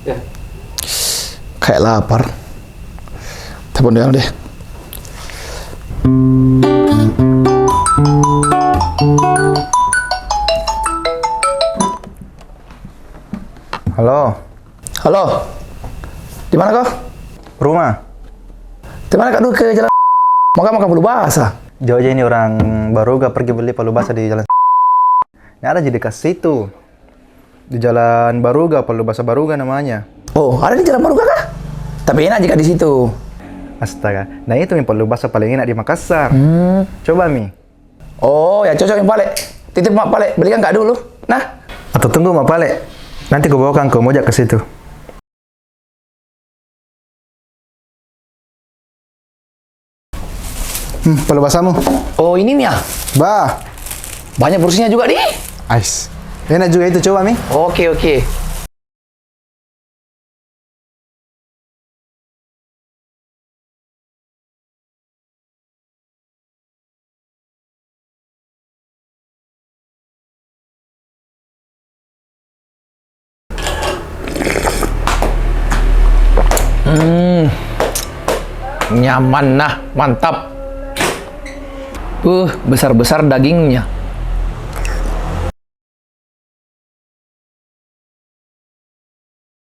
Ya. Kayak lapar. Telepon dia deh. Halo, Halo. Di mana kau? rumah. Di mana kak? Dulu ke jalan. Mau makan bulu basah. Jauh aja ini orang baru gak pergi beli palu basah di jalan. Ini ada di dekat situ. Di jalan Baruga, palu basah Baruga namanya. Oh, ada di jalan baru kak? Tapi enak jika di situ. Astaga, nah itu yang palu basah paling enak di Makassar. Coba Mi. Oh, ya cocok yang Pale. Titip mak Pale, belikan kak dulu. Nah, Atau tunggu Ma Pale. Nanti gue bawakan ke Mojak ke situ. Palu basahmu. oh ini Mia. Bah, Banyak porsinya juga di. ais. Enak juga itu, coba Mi. Oke, oke. Nyaman nah, mantap. Besar-besar dagingnya.